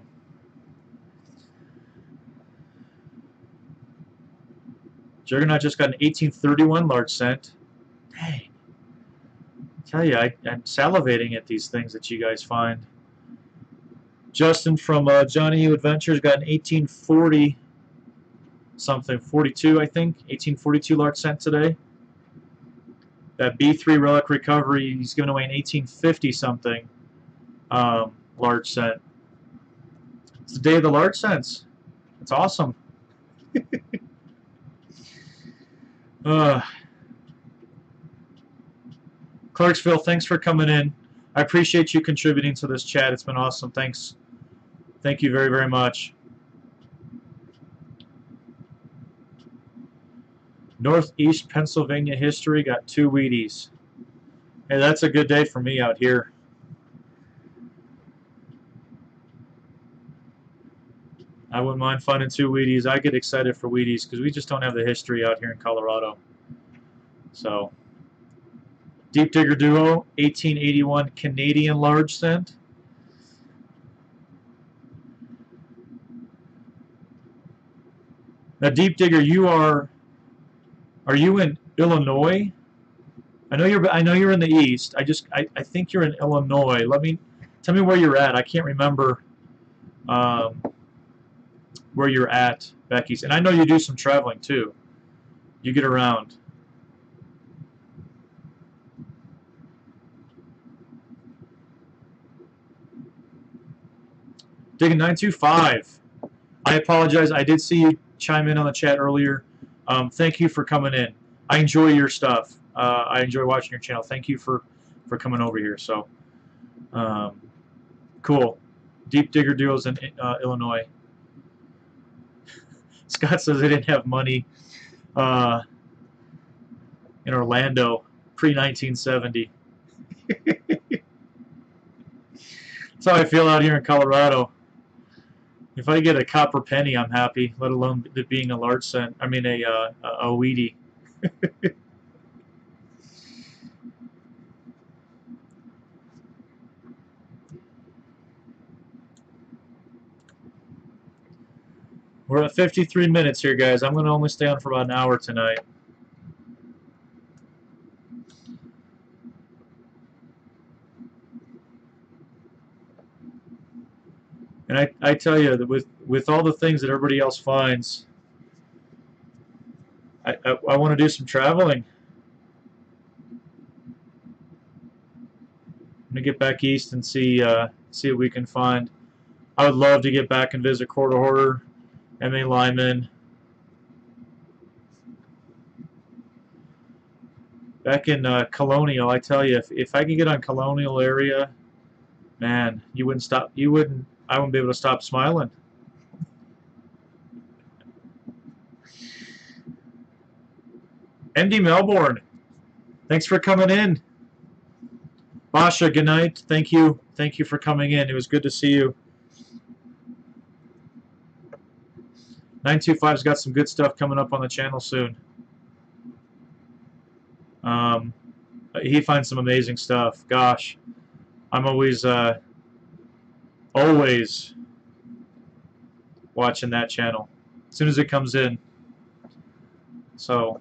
Juggernaut just got an 1831 large cent. Dang. I tell you, I'm salivating at these things that you guys find. Justin from Johnny U Adventures got an 1840 something, 42 I think, 1842 large cent today. That B3 Relic Recovery, he's giving away an 1850 something large cent. It's the day of the large cents. It's awesome. Clarksville, thanks for coming in. I appreciate you contributing to this chat. It's been awesome. Thanks. Thank you very, very much. Northeast Pennsylvania history got 2 Wheaties. Hey, that's a good day for me out here. I wouldn't mind finding 2 Wheaties. I get excited for Wheaties because we just don't have the history out here in Colorado. So, Deep Digger Duo, 1881 Canadian large cent. Now, Deep Digger, are you in Illinois? I know you're in the East. I think you're in Illinois. Tell me where you're at. I can't remember where you're at, Becky's. And I know you do some traveling too. You get around. Digging 925. I apologize. I did see you chime in on the chat earlier. Thank you for coming in. I enjoy your stuff. I enjoy watching your channel. Thank you for coming over here. So, cool. Deep Digger Duos in Illinois. Scott says they didn't have money in Orlando pre-1970. That's how I feel out here in Colorado. If I get a copper penny, I'm happy, let alone it being a large cent. I mean, a Wheatie. We're at 53 minutes here, guys. I'm going to only stay on for about an hour tonight. And I tell you that with all the things that everybody else finds, I want to do some traveling. I'm going to get back east and see what we can find. I would love to get back and visit Quarter Hoarder, M.A. Lyman. Back in Colonial, I tell you, if I can get on Colonial area, man, I wouldn't be able to stop smiling. MD Melbourne, thanks for coming in. Basha, good night. Thank you for coming in. It was good to see you. 925's got some good stuff coming up on the channel soon. He finds some amazing stuff. Gosh, I'm always watching that channel as soon as it comes in. So,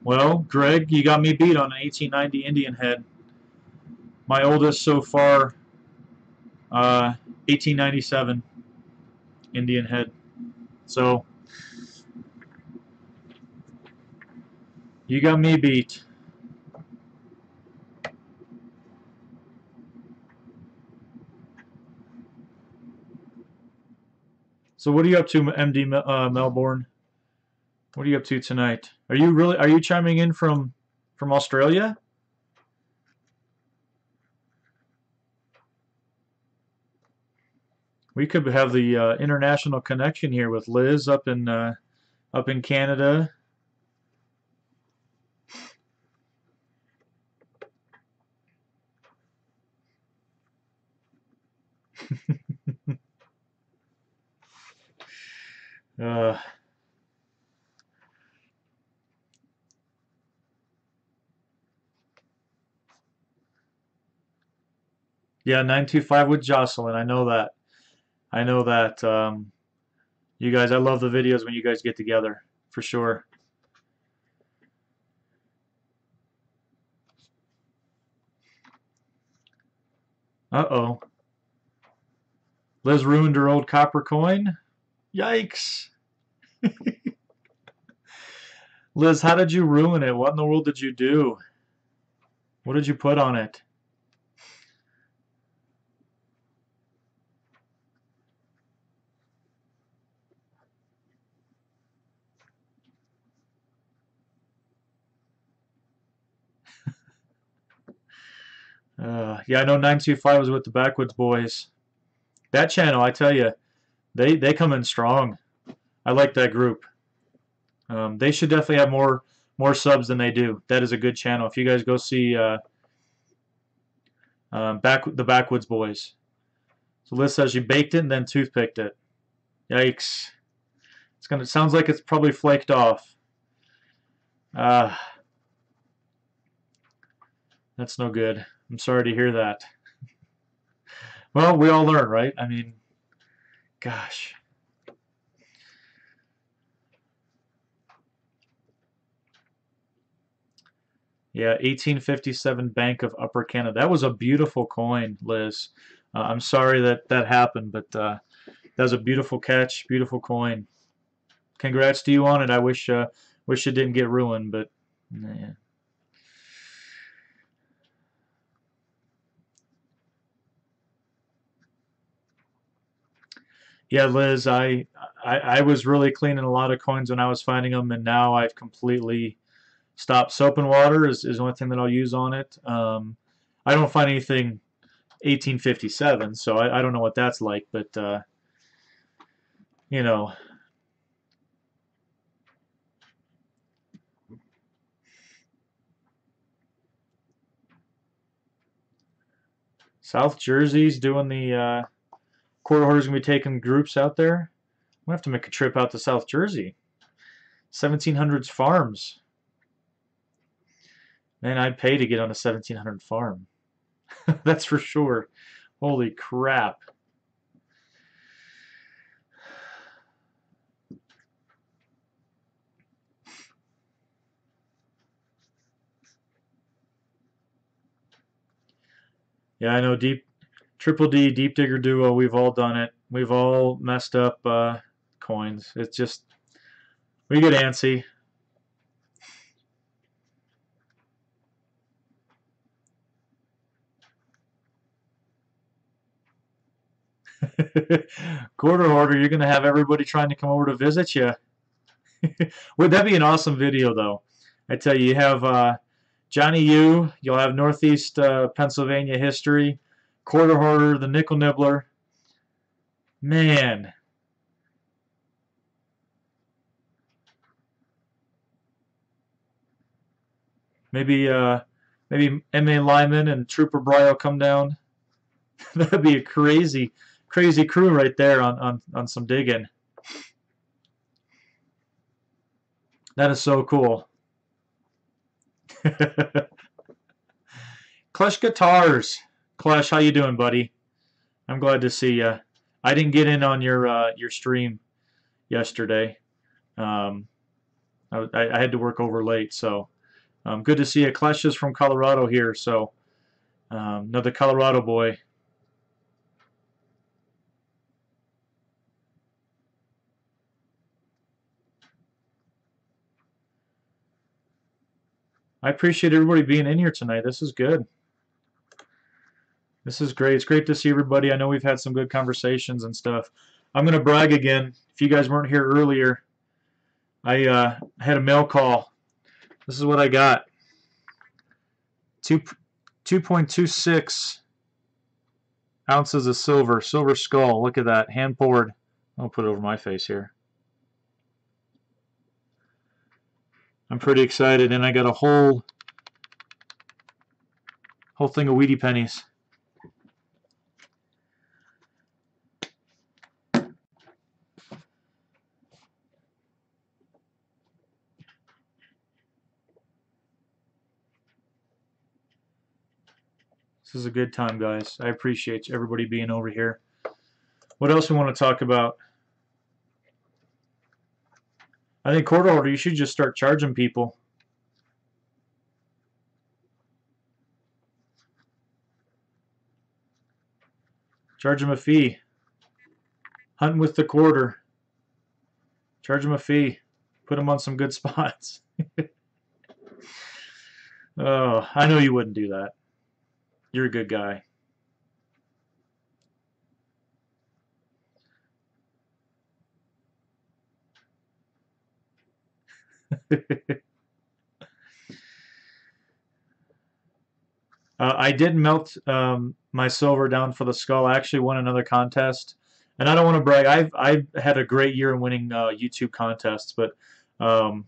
well, Greg, you got me beat on an 1890 Indian head. My oldest so far, 1897 Indian head. So, you got me beat. So what are you up to, MD Melbourne? What are you up to tonight? Are you chiming in from Australia? We could have the international connection here with Liz up in Canada. uh, yeah, 925 with Jocelyn. I know that. I know that. You guys, I love the videos when you guys get together, for sure. Uh-oh. Liz ruined her old copper coin? Yikes. Liz, how did you ruin it? What in the world did you do? What did you put on it? Yeah, I know 925 was with the Backwoods Boys. That channel, I tell you, they come in strong. I like that group. They should definitely have more subs than they do. That is a good channel. If you guys go see the Backwoods Boys. So Liz says you baked it and then toothpicked it. Yikes! Sounds like it's probably flaked off. That's no good. I'm sorry to hear that. Well, we all learn, right? I mean, gosh. Yeah, 1857 Bank of Upper Canada. That was a beautiful coin, Liz. I'm sorry that happened, but that was a beautiful catch, beautiful coin. Congrats to you on it. I wish it didn't get ruined, but yeah. Yeah, Liz, I was really cleaning a lot of coins when I was finding them, and now I've completely stopped. Soap and water is the only thing that I'll use on it. I don't find anything 1857, so I don't know what that's like, but you know, South Jersey's doing the quarter hoarders gonna be taking groups out there. I'm gonna have to make a trip out to South Jersey. 1700s farms. Man, I'd pay to get on a 1700 farm. That's for sure. Holy crap. Yeah, I know Triple D, Deep Digger Duo, we've all done it. We've all messed up coins. It's just, we get antsy. Quarter hoarder, you're going to have everybody trying to come over to visit you. Would that be an awesome video, though? I tell you, you have Johnny U, you'll have Northeast Pennsylvania history, quarter hoarder, the nickel nibbler. Man. Maybe M.A. Lyman and Trooper Bry will come down. That'd be a crazy crew right there on some digging. That is so cool. Clash Guitars. Clash, how you doing, buddy? I'm glad to see you. I didn't get in on your stream yesterday. I had to work over late, so good to see you. Clash is from Colorado here, so another Colorado boy. I appreciate everybody being in here tonight. This is good. This is great. It's great to see everybody. I know we've had some good conversations and stuff. I'm going to brag again. If you guys weren't here earlier, I had a mail call. This is what I got. 2.26 ounces of silver. Silver skull. Look at that. Hand poured. I'll put it over my face here. I'm pretty excited, and I got a whole thing of Wheatie pennies. This is a good time, guys. I appreciate everybody being over here. What else we want to talk about? I think quarter order, you should just start charging people. Charge them a fee. Hunting with the quarter. Charge them a fee. Put them on some good spots. Oh, I know you wouldn't do that. You're a good guy. I did melt my silver down for the skull. I actually won another contest, and I don't want to brag. I've had a great year in winning YouTube contests, but I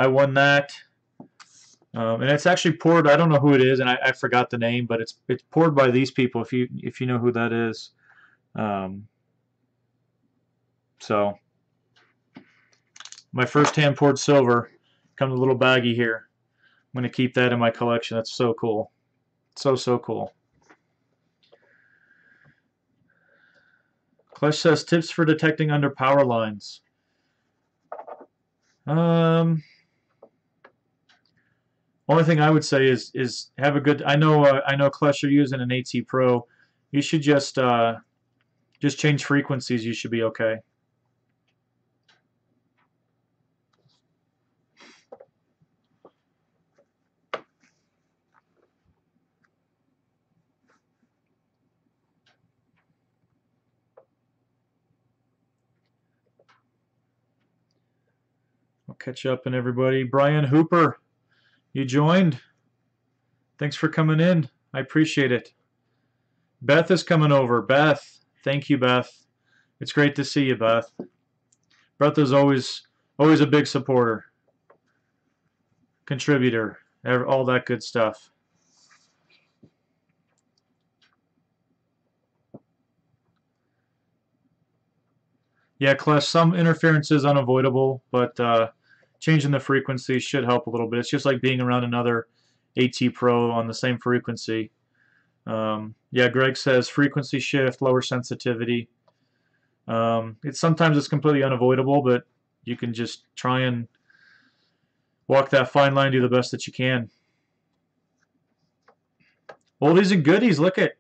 won that, and it's actually poured. I don't know who it is, and I forgot the name, but it's poured by these people. If you know who that is, so my first hand poured silver comes a little baggie here. I'm going to keep that in my collection. That's so cool. So cool. Klesh says tips for detecting under power lines. Only thing I would say is have a good. I know Klesh, you're using an AT Pro. You should just change frequencies. You should be okay. I'll catch up on everybody. Brian Hooper, you joined. Thanks for coming in. I appreciate it. Beth is coming over. Beth, thank you, Beth. It's great to see you, Beth. Beth is always a big supporter, contributor, all that good stuff. Yeah, Klesh, some interference is unavoidable, but changing the frequency should help a little bit. It's just like being around another AT Pro on the same frequency. Yeah, Greg says frequency shift, lower sensitivity. Sometimes it's completely unavoidable, but you can just try and walk that fine line, do the best that you can. Oldies and goodies, look at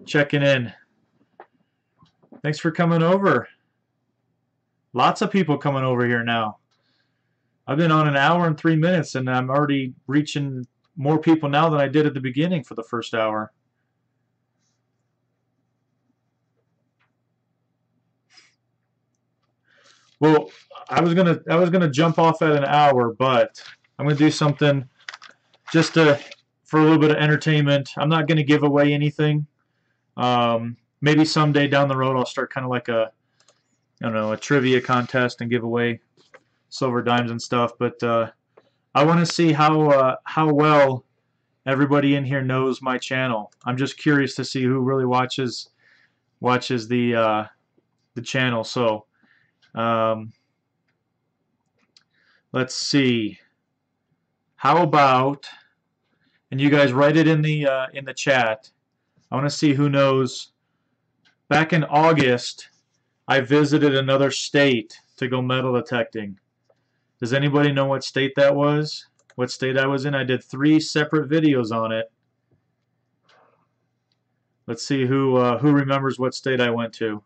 checking in. Thanks for coming over. Lots of people coming over here now. I've been on an hour and 3 minutes, and I'm already reaching more people now than I did at the beginning for the first hour. Well, I was gonna jump off at an hour, but I'm gonna do something just for a little bit of entertainment. I'm not gonna give away anything. Maybe someday down the road I'll start kind of like a trivia contest and give away silver dimes and stuff. But I want to see how well everybody in here knows my channel. I'm just curious to see who really watches the channel. So let's see. How about, and you guys write it in the chat. I want to see who knows. Back in August, I visited another state to go metal detecting. Does anybody know what state that was? What state I was in? I did 3 separate videos on it. Let's see who remembers what state I went to.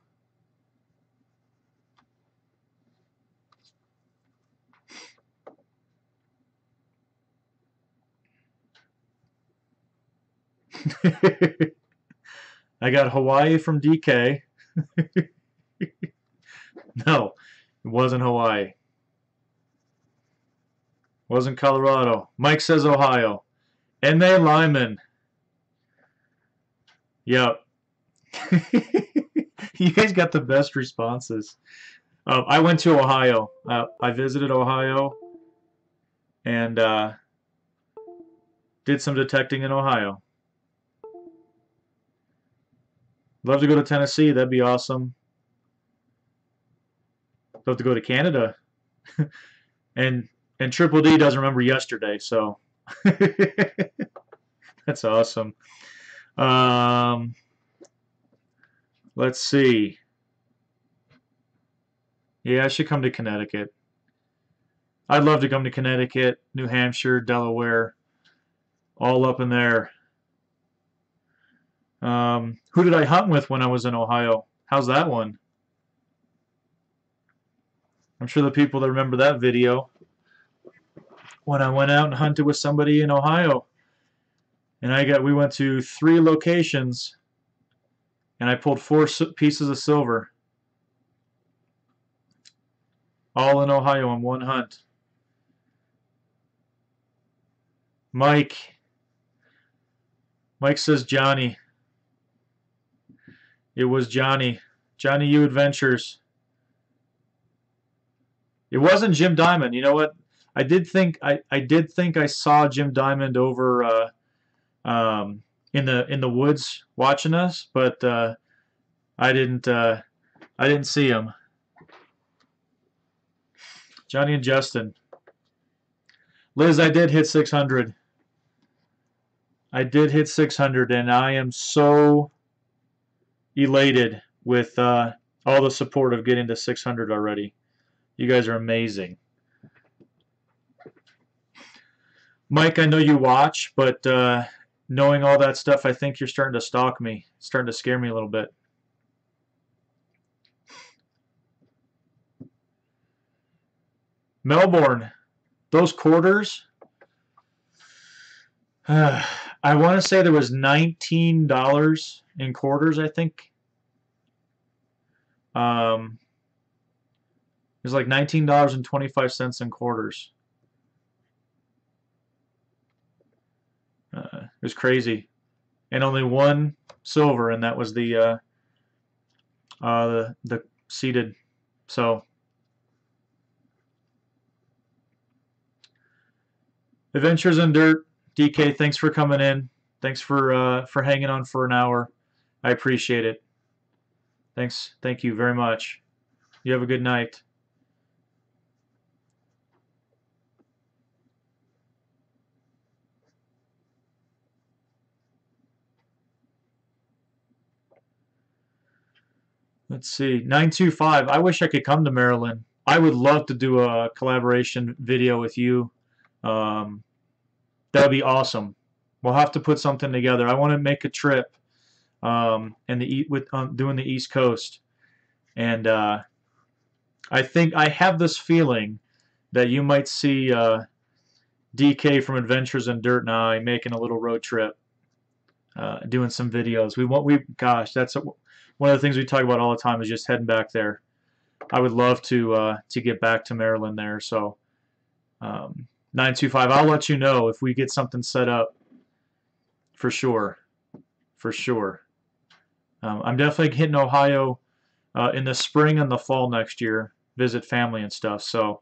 I got Hawaii from DK. No, it wasn't Hawaii. It wasn't Colorado. Mike says Ohio. M.A. Lyman. Yep. You guys got the best responses. I went to Ohio. I visited Ohio and did some detecting in Ohio. Love to go to Tennessee. That'd be awesome. Love to go to Canada. and Triple D doesn't remember yesterday, so that's awesome. Um, let's see. Yeah, I should come to Connecticut. I'd love to come to Connecticut, New Hampshire, Delaware, all up in there. Who did I hunt with when I was in Ohio? How's that one? I'm sure the people that remember that video when I went out and hunted with somebody in Ohio. And we went to 3 locations and I pulled 4 pieces of silver. All in Ohio on one hunt. Mike says Johnny. It was Johnny. Johnny U Adventures. It wasn't Jim Diamond. You know what? I did think I saw Jim Diamond over in the woods watching us, but I didn't see him. Johnny and Justin. Liz, I did hit 600. I did hit 600, and I am so elated with all the support of getting to 600 already. You guys are amazing. Mike, I know you watch, but knowing all that stuff, I think you're starting to stalk me. It's starting to scare me a little bit. Melbourne, those quarters, I want to say there was $19 in quarters, I think. It was like $19.25 in quarters. It was crazy. And only one silver, and that was the seeded. So Adventures in Dirt, DK, thanks for coming in. Thanks for hanging on for an hour. I appreciate it. Thanks. Thank you very much. You have a good night. Let's see. 925. I wish I could come to Maryland. I would love to do a collaboration video with you. That would be awesome. We'll have to put something together. I want to make a trip and doing the East Coast, and I think I have this feeling that you might see DK from Adventures in Dirt and I making a little road trip, doing some videos. Gosh, that's one of the things we talk about all the time is just heading back there. I would love to get back to Maryland there. So 925, I'll let you know if we get something set up for sure. For sure. I'm definitely hitting Ohio in the spring and the fall next year, visit family and stuff. So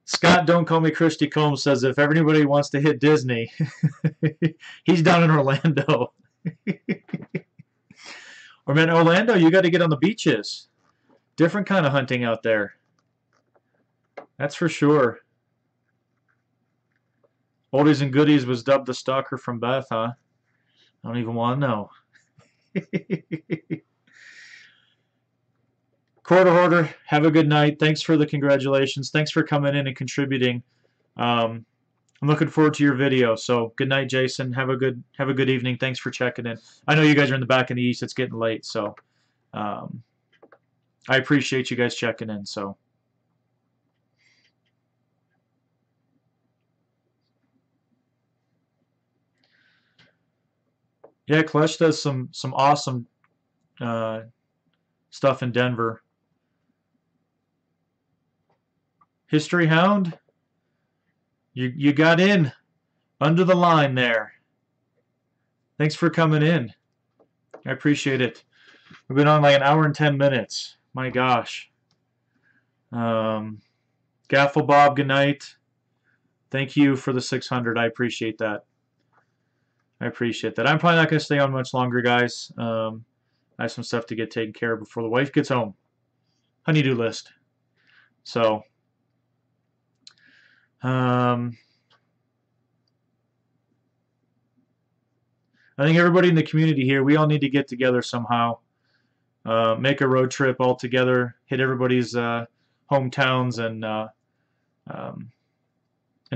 Scott, don't call me Christy Combs, says if everybody wants to hit Disney, he's down in Orlando. Or man, Orlando, you got to get on the beaches. Different kind of hunting out there. That's for sure. Oldies and Goodies was dubbed the stalker from Beth, huh? I don't even want to know. Quarter Hoarder, have a good night. Thanks for the congratulations. Thanks for coming in and contributing. I'm looking forward to your video. So good night, Jason. Have a good evening. Thanks for checking in. I know you guys are in the back in the east. It's getting late, so I appreciate you guys checking in. So. Yeah, Clutch does some awesome stuff in Denver. History Hound? You got in under the line there. Thanks for coming in. I appreciate it. We've been on like an hour and 10 minutes. My gosh. Gaffle Bob, good night. Thank you for the 600. I appreciate that. I appreciate that. I'm probably not going to stay on much longer, guys. I have some stuff to get taken care of before the wife gets home. Honeydew list. So, I think everybody in the community here, we all need to get together somehow. Make a road trip all together, hit everybody's hometowns, and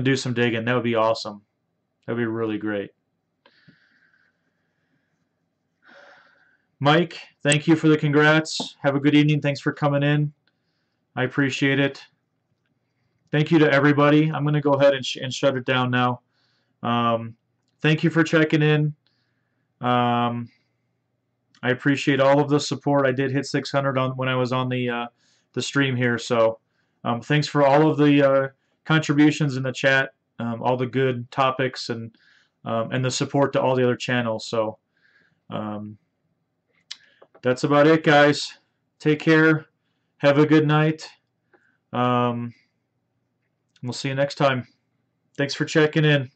do some digging. That would be awesome. That would be really great. Mike, thank you for the congrats. Have a good evening. Thanks for coming in. I appreciate it. Thank you to everybody. I'm going to go ahead and shut it down now. Thank you for checking in. I appreciate all of the support. I did hit 600 when I was on the stream here. So thanks for all of the contributions in the chat, all the good topics, and the support to all the other channels. So that's about it, guys. Take care. Have a good night. We'll see you next time. Thanks for checking in.